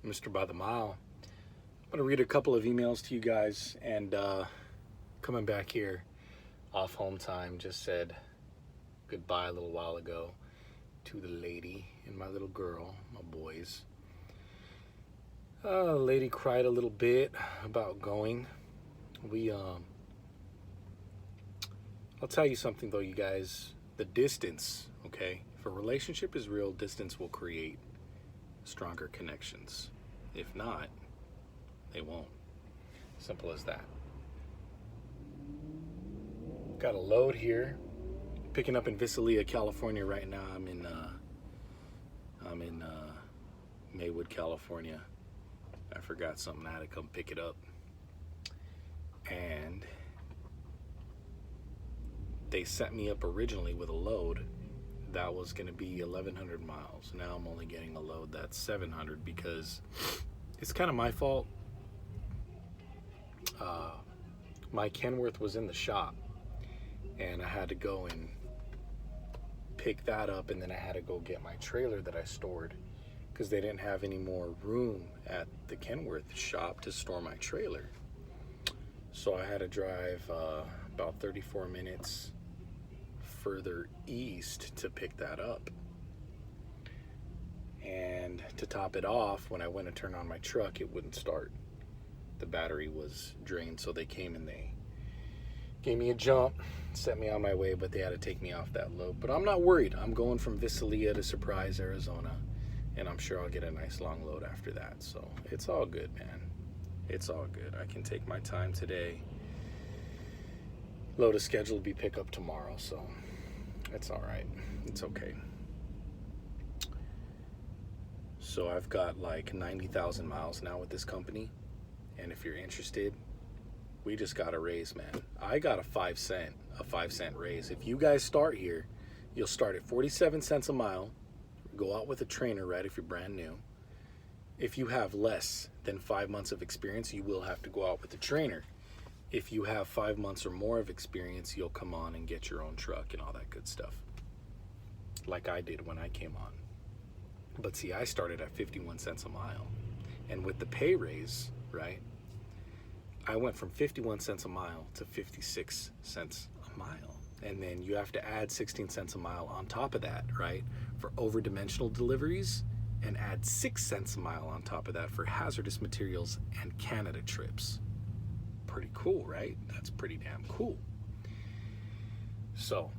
Mr. By the Mile. I'm going to read a couple of emails to you guys, and coming back here off home time, just said goodbye a little while ago to the lady and my little girl, my boys. The lady cried a little bit about going. I'll tell you something though, you guys, the distance, okay? If a relationship is real, distance will create stronger connections. If not, they won't. Simple as that. Got a load here. Picking up in Visalia, California right now. I'm in Maywood, California. I forgot something. I had to come pick it up. And they set me up originally with a load that was going to be 1,100 miles. Now I'm only getting a load that's 700 because it's kind of my fault. My Kenworth was in the shop, and I had to go and pick that up, and then I had to go get my trailer that I stored because they didn't have any more room at the Kenworth shop to store my trailer. So I had to drive about 34 minutes further east to pick that up. And to top it off, when I went to turn on my truck, it wouldn't start. The battery was drained, so they came and they gave me a jump, set me on my way, but they had to take me off that load. But I'm not worried. I'm going from Visalia to Surprise, Arizona, and I'm sure I'll get a nice long load after that. So it's all good, man. It's all good. I can take my time today. Load is scheduled to be picked up tomorrow, so it's all right. It's okay. So I've got like 90,000 miles now with this company, and if you're interested, we just got a raise, man. I got a 5 cent raise. If you guys start here, you'll start at 47 cents a mile. Go out with a trainer, right, if you're brand new. If you have less than 5 months of experience, you will have to go out with a trainer. If you have 5 months or more of experience, you'll come on and get your own truck and all that good stuff, like I did when I came on. But see, I started at 51 cents a mile, and with the pay raise, right, I went from 51 cents a mile to 56 cents a mile. And then you have to add 16 cents a mile on top of that, right, for over-dimensional deliveries, and add 6 cents a mile on top of that for hazardous materials and Canada trips. Pretty cool, right? That's pretty damn cool. So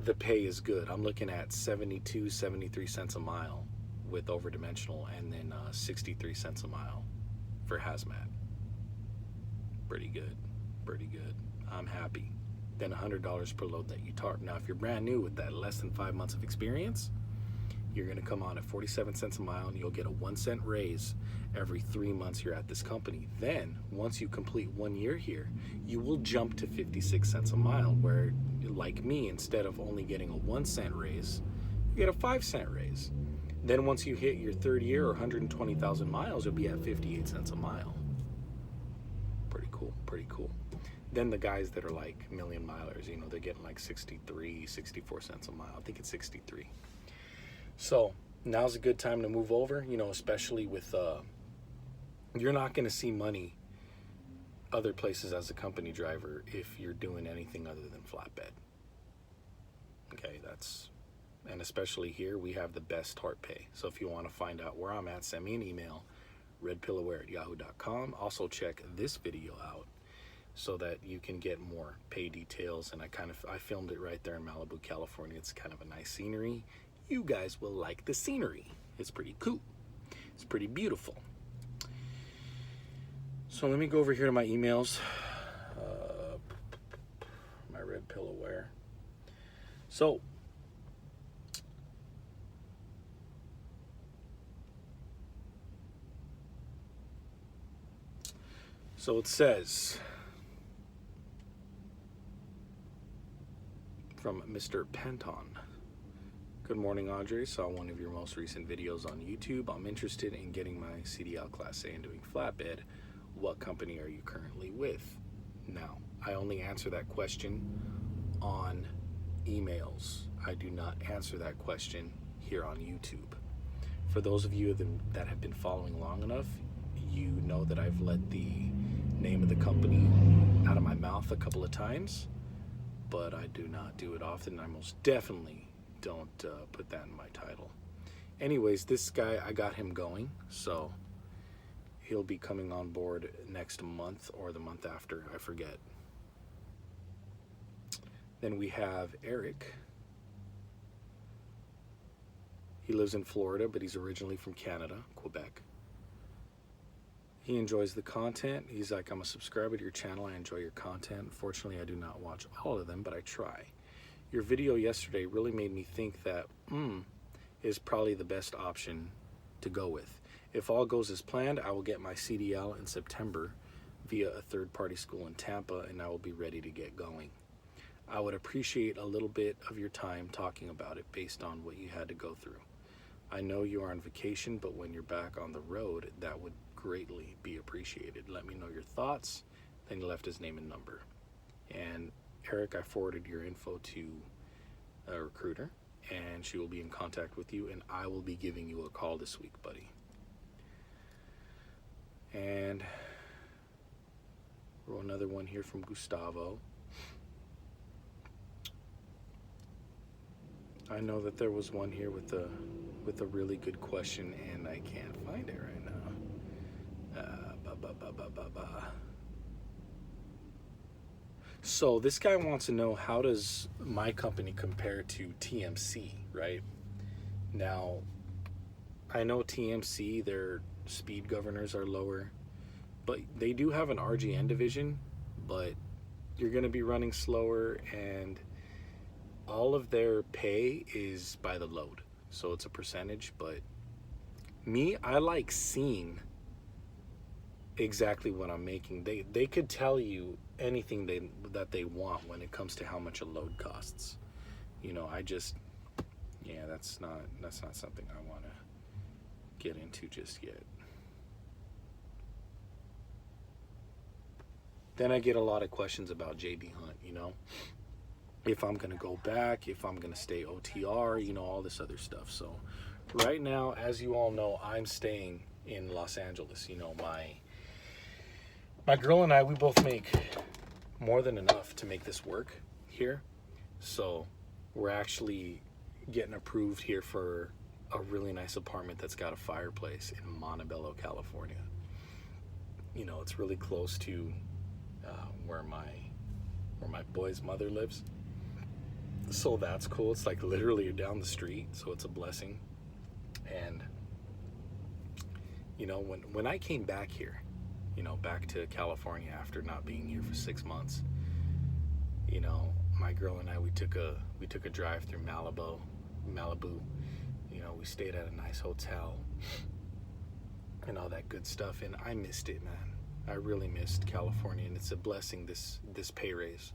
the pay is good. I'm looking at 72, 73 cents a mile with over-dimensional, and then 63 cents a mile for hazmat. Pretty good, pretty good. I'm happy. Then $100 per load that you tarp. Now, if you're brand new with that less than 5 months of experience, you're gonna come on at 47 cents a mile, and you'll get a 1 cent raise every 3 months you're at this company. Then, once you complete 1 year here, you will jump to 56 cents a mile, where, like me, instead of only getting a 1 cent raise, you get a 5 cent raise. Then once you hit your third year or 120,000 miles, you'll be at 58 cents a mile. Pretty cool, pretty cool. Then the guys that are like million milers, you know, they're getting like 63, 64 cents a mile. I think it's 63. So now's a good time to move over, you know, especially with, you're not going to see money other places as a company driver if you're doing anything other than flatbed. Okay, and especially here, we have the best TARP pay. So if you want to find out where I'm at, send me an email, redpilloware@yahoo.com. Also check this video out so that you can get more pay details. And I filmed it right there in Malibu, California. It's kind of a nice scenery. You guys will like the scenery. It's pretty cool. It's pretty beautiful. So let me go over here to my emails. My red pillowware. So it says from Mr. Penton. Good morning, Andre. Saw one of your most recent videos on YouTube. I'm interested in getting my CDL Class A and doing flatbed. What company are you currently with? Now, I only answer that question on emails. I do not answer that question here on YouTube. For those of you that have been following long enough, you know that I've let the name of the company out of my mouth a couple of times, but I do not do it often. I most definitely don't put that in my title. Anyways, this guy, I got him going, so he'll be coming on board next month or the month after, I forget. Then we have Eric. He lives in Florida, but he's originally from Canada, Quebec. He enjoys the content. He's like, I'm a subscriber to your channel. I enjoy your content. Unfortunately, I do not watch all of them, but I try. Your video yesterday really made me think that is probably the best option to go with. If all goes as planned, I will get my CDL in September via a third-party school in Tampa, and I will be ready to get going. I would appreciate a little bit of your time talking about it based on what you had to go through. I know you are on vacation, but when you're back on the road, that would greatly be appreciated. Let me know your thoughts. Then he left his name and number. And Eric, I forwarded your info to a recruiter, and she will be in contact with you, and I will be giving you a call this week, buddy. And another one here from Gustavo. I know that there was one here with a really good question, and I can't find it right now. So this guy wants to know, how does my company compare to TMC, right? Now, I know TMC, their speed governors are lower, but they do have an RGN division, but you're going to be running slower, and all of their pay is by the load. So it's a percentage, but me, I like seeing exactly what I'm making. They could tell you anything that they want when it comes to how much a load costs. You know, that's not something I want to get into just yet. Then I get a lot of questions about JB Hunt, you know, if I'm going to go back, if I'm going to stay OTR, you know, all this other stuff. So right now, as you all know, I'm staying in Los Angeles. You know, my girl and I, we both make more than enough to make this work here. So we're actually getting approved here for a really nice apartment that's got a fireplace in Montebello, California. You know, it's really close to where my boy's mother lives. So that's cool. It's like literally down the street, so it's a blessing. And you know, when I came back here, you know, back to California after not being here for 6 months, you know, my girl and I, we took a drive through Malibu. You know, we stayed at a nice hotel and all that good stuff, and I missed it, man. I really missed California, and it's a blessing, this pay raise.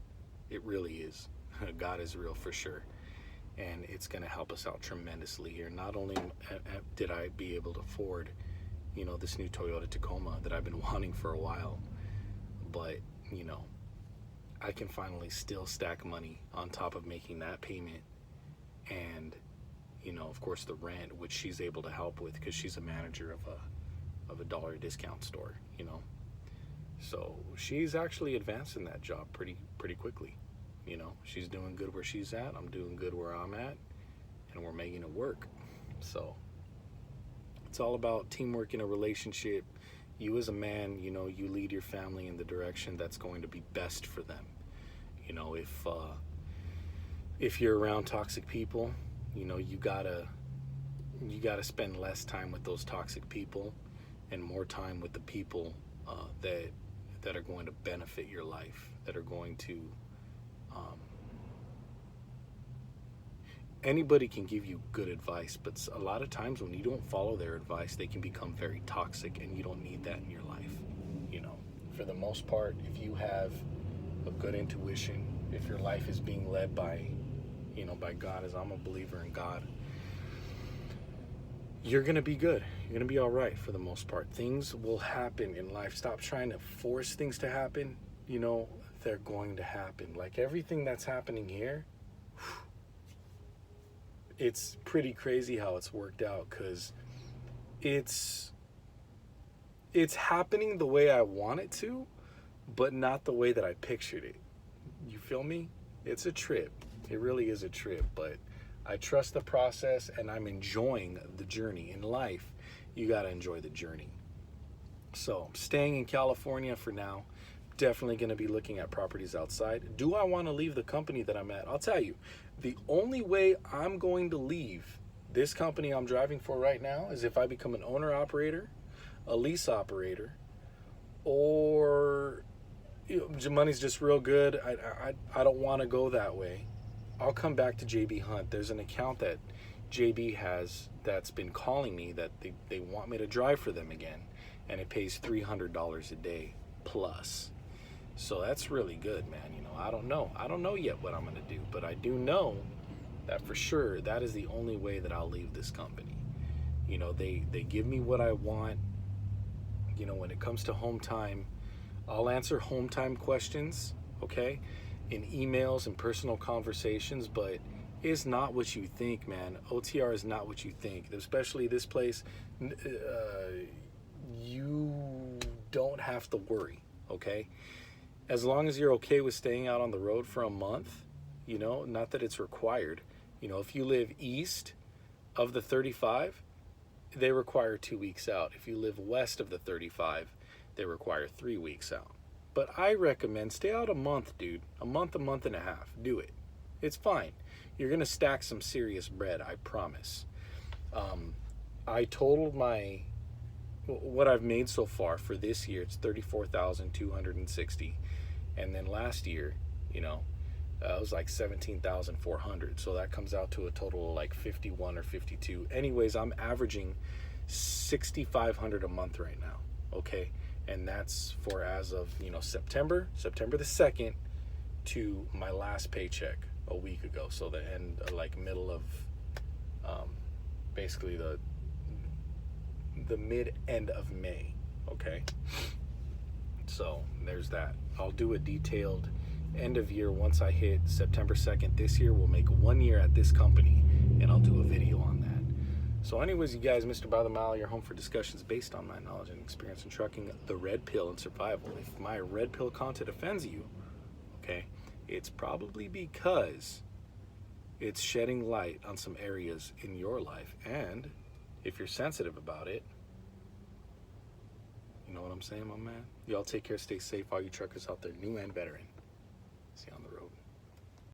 It really is. God is real for sure, and it's going to help us out tremendously here. Not only did I be able to afford, you know, this new Toyota Tacoma that I've been wanting for a while, but, you know, I can finally still stack money on top of making that payment, and, you know, of course the rent, which she's able to help with because she's a manager of a dollar discount store, you know. So she's actually advancing that job pretty quickly. You know, she's doing good where she's at, I'm doing good where I'm at, and we're making it work. So it's all about teamwork in a relationship. You as a man, you know, you lead your family in the direction that's going to be best for them. You know, if you're around toxic people, you know, you gotta spend less time with those toxic people and more time with the people that are going to benefit your life, that are going to anybody can give you good advice, but a lot of times when you don't follow their advice, they can become very toxic, and you don't need that in your life. You know, for the most part, if you have a good intuition, if your life is being led by, you know, by God, as I'm a believer in God, you're gonna be good. You're gonna be all right for the most part. Things will happen in life. Stop trying to force things to happen. You know, they're going to happen. Like everything that's happening here, it's pretty crazy how it's worked out, because it's it's happening the way I want it to, but not the way that I pictured it. You feel me? It's a trip. It really is a trip, but I trust the process and I'm enjoying the journey. In life, you got to enjoy the journey. So, I'm staying in California for now. Definitely going to be looking at properties outside. Do I want to leave the company that I'm at? I'll tell you, the only way I'm going to leave this company I'm driving for right now is if I become an owner operator, a lease operator, or money's just real good. I don't want to go that way. I'll come back to JB Hunt. There's an account that JB has that's been calling me that they want me to drive for them again, and it pays $300 a day plus. So that's really good, man. I don't know yet what I'm gonna do, but I do know that for sure that is the only way that I'll leave this company. They give me what I want. When it comes to home time, I'll answer home time questions, okay, in emails and personal conversations, but it's not what you think, man. OTR is not what you think, especially this place. You don't have to worry, okay? As long as you're okay with staying out on the road for a month, not that it's required. If you live east of the 35, they require 2 weeks out. If you live west of the 35, they require 3 weeks out. But I recommend stay out a month, dude. A month and a half. Do it. It's fine. You're going to stack some serious bread, I promise. I totaled what I've made so far for this year. It's $34,260. And then last year, it was like 17,400. So that comes out to a total of like 51 or 52. Anyways, I'm averaging 6,500 a month right now. Okay. And that's for as of, September the 2nd to my last paycheck a week ago. So the end, like middle of, basically the mid end of May. Okay. So there's that. I'll do a detailed end of year once I hit September 2nd this year. We'll make 1 year at this company and I'll do a video on that. So anyways, you guys, Mr. By the Mile, your home for discussions based on my knowledge and experience in trucking, the red pill, and survival. If my red pill content offends you, okay, it's probably because it's shedding light on some areas in your life. And if you're sensitive about it, you know what I'm saying, my man? Y'all take care, stay safe, all you truckers out there, new and veteran. See you on the